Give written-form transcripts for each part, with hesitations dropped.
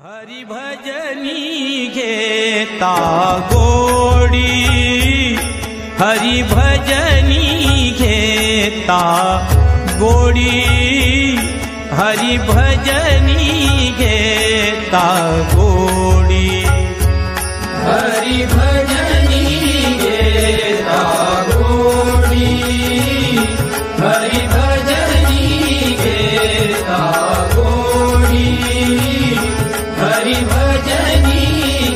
हरि भजनी घेता गोडी, हरि भजनी घेता गोडी, हरि भजनी घेता गोडी, हरि भजनी घेता गोडी, हरि भजनी घेता गोडी, हरि भजनी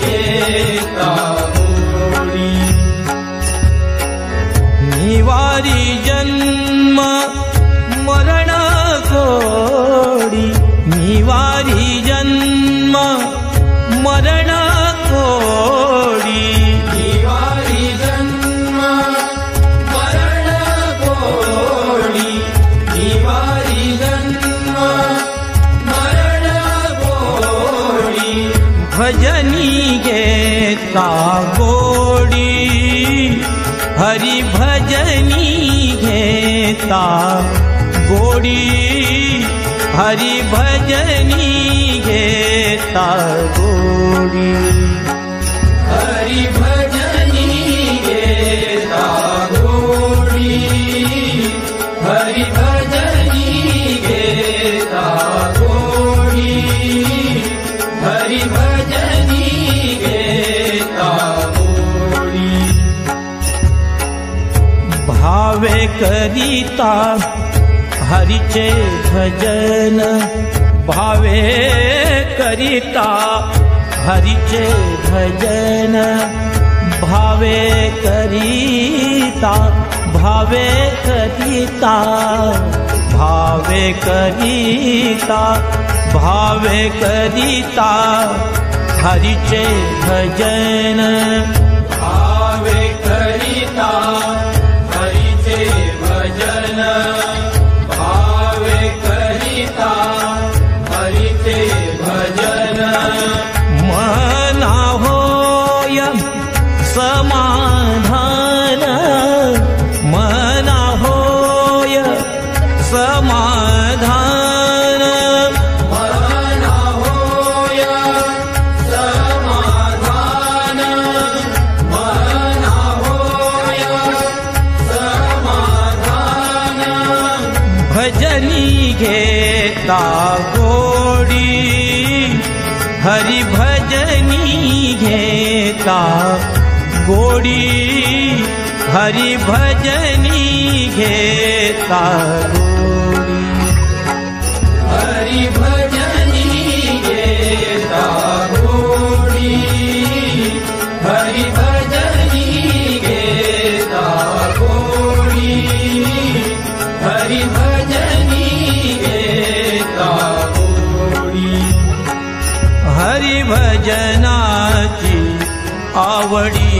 घेता गोडी। निवारी जन्म मरण कोडी, निवारी जन्म मरण कोडी, निवारी जन्म मरण कोडी, निवारी जन्म मरण कोडी, भजनी घेता गोडी, हरि भजनी घेता गोडी, हरि भजनी घेता गोडी, हरि भजनी घेता गोडी, हरि भजनी घेता गोडी, हरि भजनी घेता गोडी। भावे करिता हरिचे भजन, भावे करिता हरिचे भजन, भावे करिता, भावे करिता, भावे करिता, भावे करिता हरिचे भजन, भावे करिता हरिचे भजन, भावे करिता हरिचे भजन। मना होय समाधान, मना होय समाधान, मना होय समाधान, मना होय समाधान। भजनी घेता गोडी, हरि भजनी घेता गोडी, हरि भजनी घेता गोडी, हरि भजनी घेता गोडी, हरि भजनी घेता गोडी, हरि भजनी घेता गोडी। हरि भजनाची आवडी,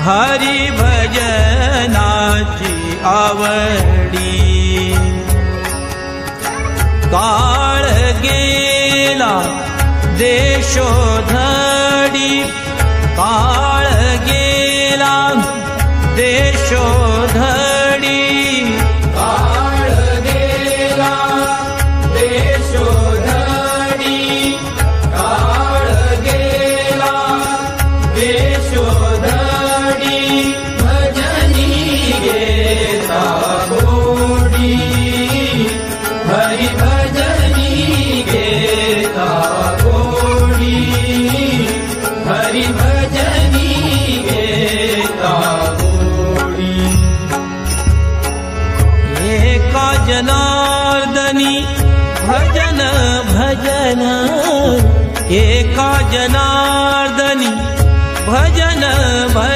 हरि भजनाची आवडी, काळ गेला देशोधडी, काळ गेला देशोधडी, काळ गेला देशोधडी, काळ गेला देशोधडी। भजनी घेता गोडी, हरि भजनी घेता गोडी, हरि भजनी घेता गोडी। एका जनार्दनी भजन भजन, एका जनार्दनी भजन भजन,